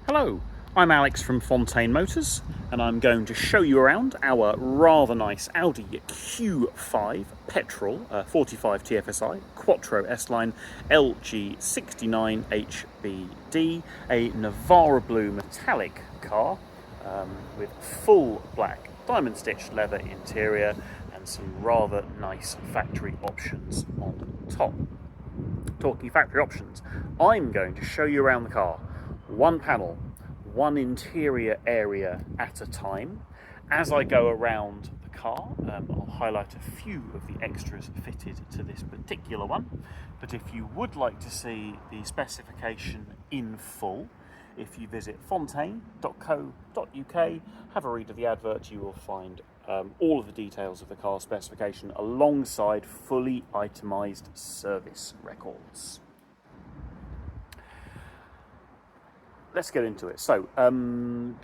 Hello, I'm Alex from Fontain Motors and I'm going to show you around our rather nice Audi Q5 petrol 45 TFSI quattro S-Line LG69HBD, a Navara blue metallic car with full black diamond stitched leather interior and some rather nice factory options on top. Talking factory options, I'm going to show you around the car, one panel, one interior area at a time. As I go around the car, I'll highlight a few of the extras fitted to this particular one. But if you would like to see the specification in full, if you visit fontain.co.uk, have a read of the advert, you will find all of the details of the car specification alongside fully itemised service records. Let's get into it. So,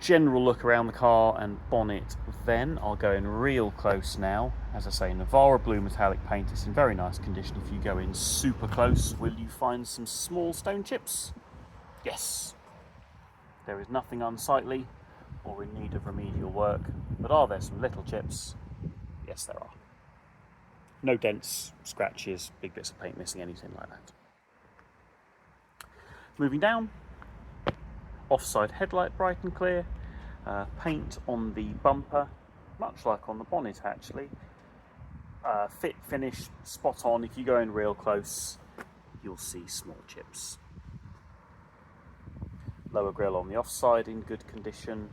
general look around the car and bonnet then. I'll go in real close now. As I say, Navara blue metallic paint. It's in very nice condition. If you go in super close, will you find some small stone chips? Yes. There is nothing unsightly or in need of remedial work, but are there some little chips? Yes, there are. No dents, scratches, big bits of paint missing, anything like that. Moving down, offside headlight bright and clear, paint on the bumper, much like on the bonnet actually. Fit, finish, spot on. If you go in real close, you'll see small chips. Lower grille on the offside in good condition,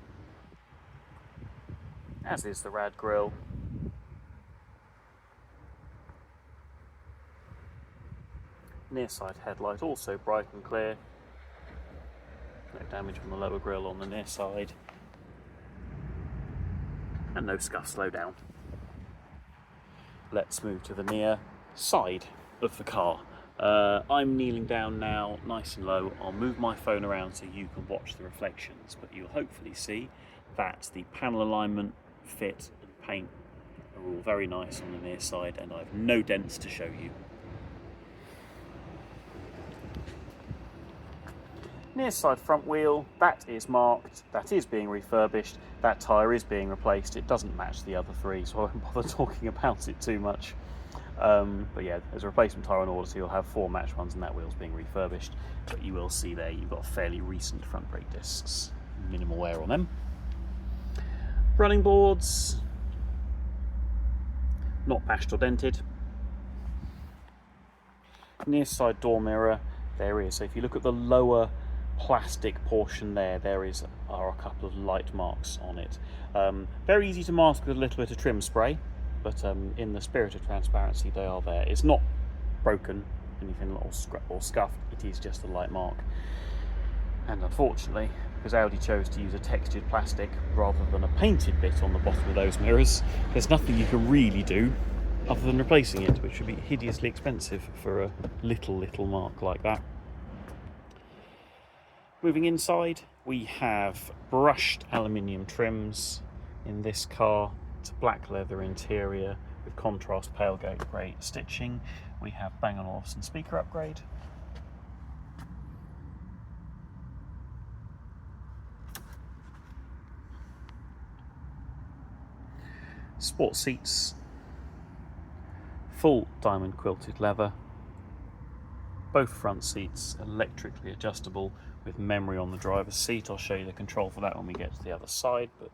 as is the rad grille. Near side headlight also bright and clear. No damage on the lower grille on the near side. And no scuff slow down. Let's move to the near side of the car. I'm kneeling down now, nice and low. I'll move my phone around so you can watch the reflections, but you'll hopefully see that the panel alignment, fit and paint are all very nice on the near side, and I have no dents to show you. Near side front wheel, that is marked, that is being refurbished, that tyre is being replaced. It doesn't match the other three, so I won't bother talking about it too much. But yeah, there's a replacement tyre on order, so you'll have 4 matched ones and that wheel's being refurbished. But you will see there, you've got fairly recent front brake discs, minimal wear on them. Running boards, not bashed or dented. Near side door mirror, there is. So if you look at the lower plastic portion there, are a couple of light marks on it. Very easy to mask with a little bit of trim spray, but in the spirit of transparency they are there. It's not broken, anything or scuffed, it is just a light mark. And unfortunately, because Audi chose to use a textured plastic rather than a painted bit on the bottom of those mirrors, there's nothing you can really do other than replacing it, which would be hideously expensive for a little mark like that. Moving inside, we have brushed aluminium trims in this car. It's a black leather interior with contrast tailgate grey stitching. We have Bang & Olufsen speaker upgrade. Sport seats, full diamond quilted leather. Both front seats electrically adjustable with memory on the driver's seat. I'll show you the control for that when we get to the other side, but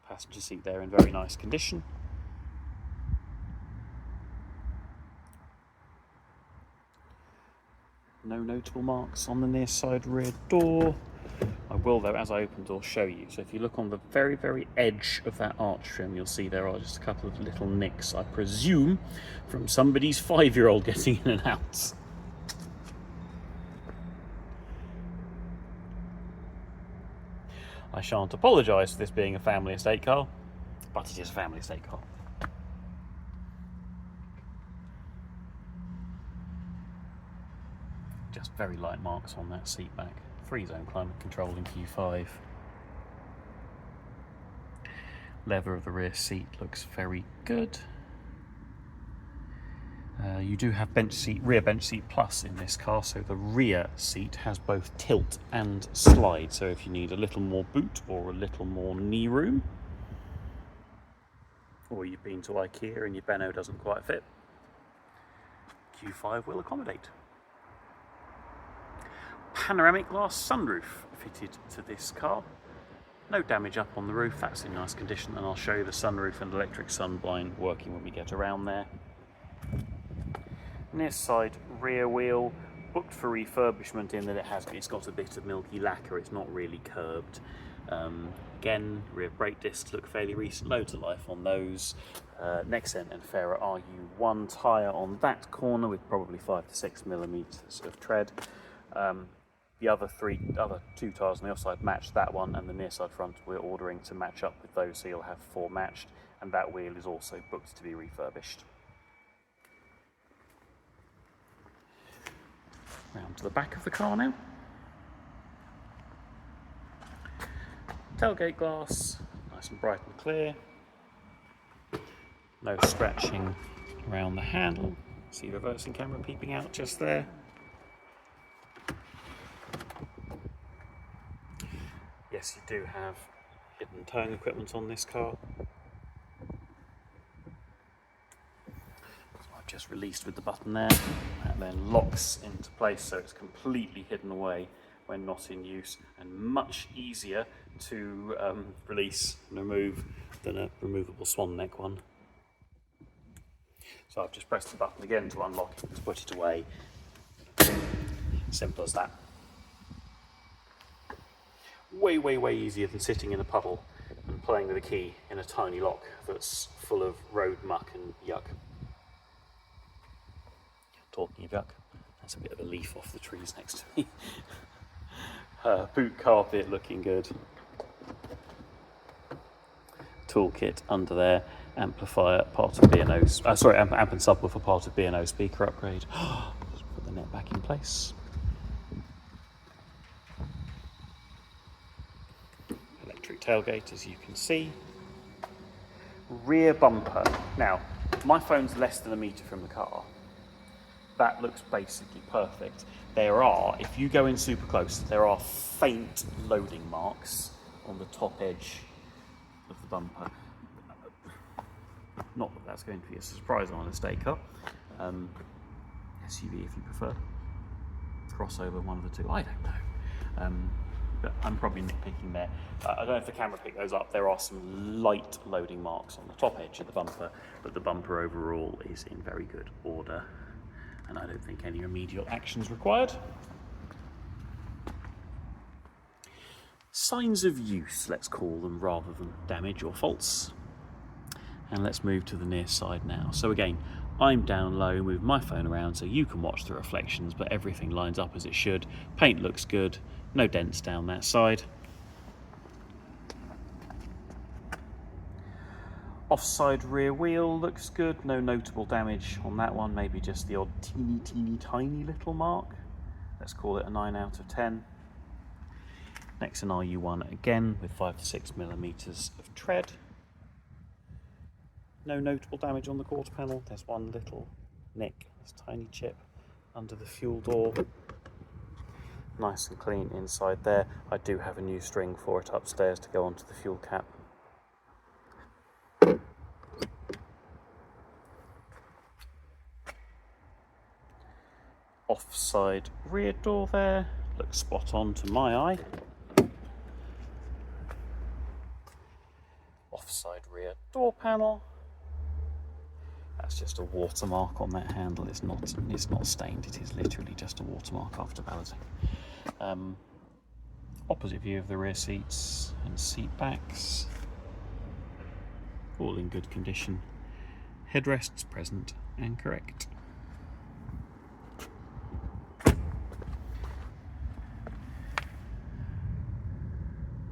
passenger seat there in very nice condition. No notable marks on the near side rear door. I will though, as I open the door, show you. So if you look on the very edge of that arch trim, you'll see there are just a couple of little nicks, I presume from somebody's 5-year-old getting in and out. I shan't apologise for this being a family estate car, but it is a family estate car. Just very light marks on that seat back. 3-zone climate control in Q5. Leather of the rear seat looks very good. You do have rear bench seat plus in this car, so the rear seat has both tilt and slide. So if you need a little more boot or a little more knee room, or you've been to IKEA and your Benno doesn't quite fit, Q5 will accommodate. Panoramic glass sunroof fitted to this car. No damage up on the roof, that's in nice condition, and I'll show you the sunroof and electric sun blind working when we get around there. Near side rear wheel, booked for refurbishment in that it's got a bit of milky lacquer, it's not really curbed. Again, rear brake discs look fairly recent, loads of life on those. Nexen and Fairer RU1 tyre on that corner with probably 5 to 6 millimeters of tread. The other two tyres on the offside match that one, and the near side front we're ordering to match up with those, so you'll have 4 matched, and that wheel is also booked to be refurbished. Round to the back of the car now. Tailgate glass, nice and bright and clear. No scratching around the handle. See the reversing camera peeping out just there. Yes, you do have hidden towing equipment on this car. So I've just released with the button there, and then locks into place so it's completely hidden away when not in use, and much easier to release and remove than a removable swan neck one. So I've just pressed the button again to unlock it, to put it away. Simple as that. Way, way, way easier than sitting in a puddle and playing with a key in a tiny lock that's full of road muck and yuck. Talking of yuck, that's a bit of a leaf off the trees next to me. Boot carpet looking good. Toolkit under there. Amplifier, part of B&O. Amp and subwoofer, part of B&O speaker upgrade. Just put the net back in place. Electric tailgate, as you can see. Rear bumper. Now, my phone's less than a metre from the car. That looks basically perfect. There are, if you go in super close, there are faint loading marks on the top edge of the bumper. Not that that's going to be a surprise on an estate car. SUV if you prefer. Crossover, one of the two, I don't know. But I'm probably nitpicking there. I don't know if the camera picked those up. There are some light loading marks on the top edge of the bumper, but the bumper overall is in very good order, and I don't think any remedial actions required. Signs of use, let's call them, rather than damage or faults. And let's move to the near side now. So again, I'm down low, move my phone around so you can watch the reflections, but everything lines up as it should. Paint looks good, no dents down that side. Offside rear wheel looks good, no notable damage on that one, maybe just the odd teeny tiny little mark. Let's call it a 9 out of 10. Next an RU1 again with 5 to 6 millimeters of tread. No notable damage on the quarter panel. There's one little nick, this tiny chip under the fuel door. Nice and clean inside there. I do have a new string for it upstairs to go onto the fuel cap. Offside rear door there, looks spot on to my eye. Offside rear door panel. That's just a watermark on that handle. It's not stained. It is literally just a watermark after balloting. Opposite view of the rear seats and seat backs. All in good condition. Headrests present and correct.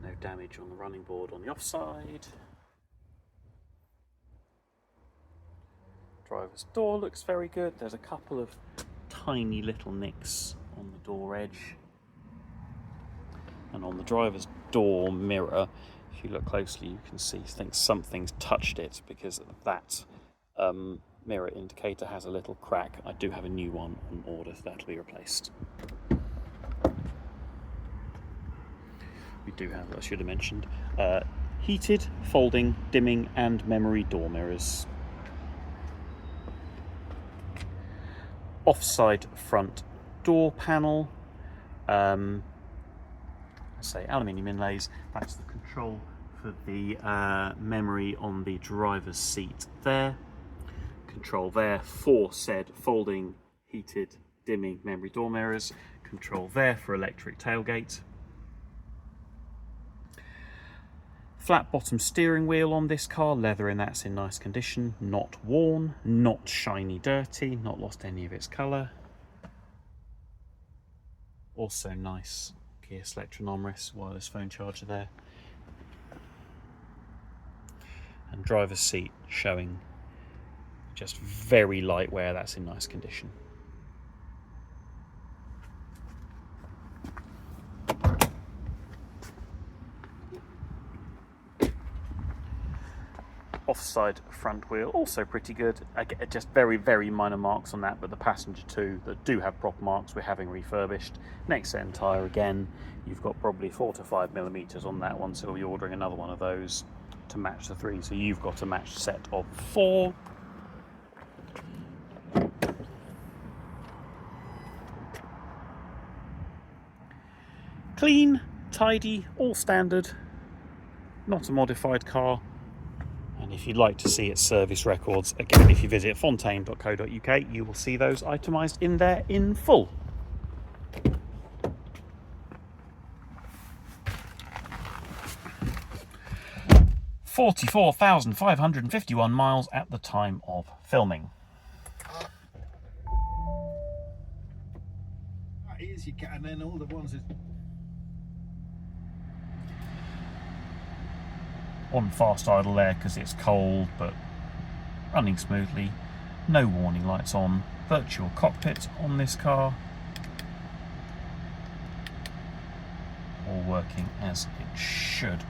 No damage on the running board on the offside. Driver's door looks very good. There's a couple of tiny little nicks on the door edge. And on the driver's door mirror, if you look closely, you can see something's touched it, because that mirror indicator has a little crack. I do have a new one on order, so that'll be replaced. We do have, I should have mentioned, heated, folding, dimming and memory door mirrors. Offside front door panel, say aluminium inlays. That's the control for the memory on the driver's seat there. Control there for said folding, heated, dimming memory door mirrors. Control there for electric tailgate. Flat bottom steering wheel on this car, leather in that's in nice condition, not worn, not shiny dirty, not lost any of its colour. Also nice Kia Selectron armrest, wireless phone charger there. And driver's seat showing just very light wear, that's in nice condition. Offside front wheel, also pretty good. I get just very minor marks on that, but the passenger two that do have proper marks we're having refurbished. Next end tyre again, you've got probably 4 to 5 millimeters on that one, so we'll be ordering another one of those to match the 3. So you've got a matched set of 4. Clean, tidy, all standard, not a modified car. And if you'd like to see its service records, again, if you visit fontain.co.uk, you will see those itemised in there in full. $44,551 miles at the time of filming. That is, you can, and then all the ones that... On fast idle there because it's cold, but running smoothly. No warning lights on. Virtual cockpit on this car. All working as it should.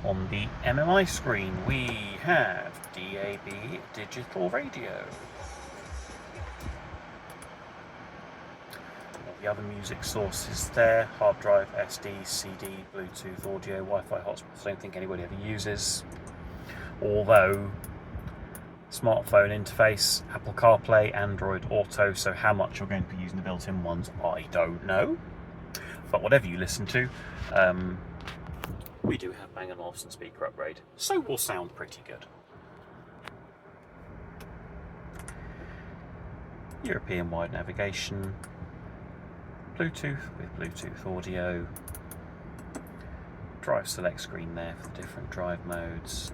On the MMI screen we have DAB digital radio. The other music sources there, hard drive, SD, CD, Bluetooth, audio, Wi-Fi hotspots, I don't think anybody ever uses. Although, smartphone interface, Apple CarPlay, Android Auto, so how much you're going to be using the built-in ones, I don't know. But whatever you listen to, we do have Bang & Olufsen speaker upgrade, so we'll sound pretty good. European-wide navigation, Bluetooth with Bluetooth audio, drive select screen there for the different drive modes,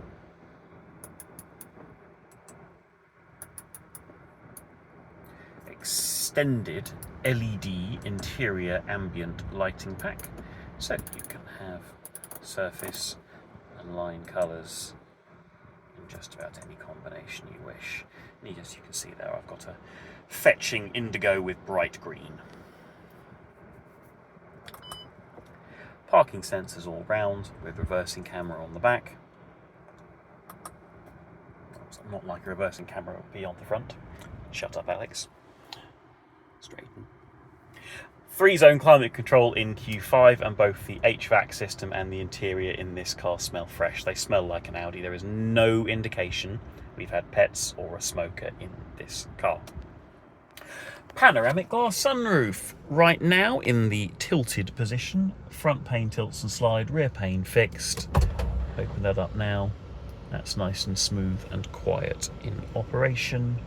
extended LED interior ambient lighting pack, so you can have surface and line colours in just about any combination you wish. And as you can see there, I've got a fetching indigo with bright green. Parking sensors all round with reversing camera on the back. Not like a reversing camera would be on the front. Shut up, Alex. Straighten. 3-zone climate control in Q5, and both the HVAC system and the interior in this car smell fresh. They smell like an Audi. There is no indication we've had pets or a smoker in this car. Panoramic glass sunroof, right now in the tilted position. Front pane tilts and slide, rear pane fixed. Open that up now. That's nice and smooth and quiet in operation.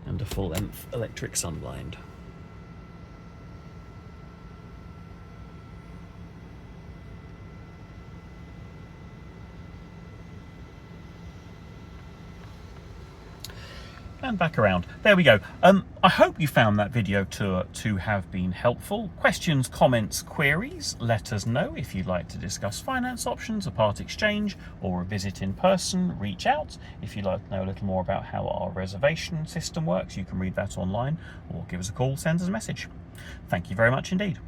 And a full-length electric sunblind. And back around. There we go. I hope you found that video to have been helpful. Questions, comments, queries, let us know. If you'd like to discuss finance options, a part exchange, or a visit in person, reach out. If you'd like to know a little more about how our reservation system works, you can read that online, or give us a call, send us a message. Thank you very much indeed.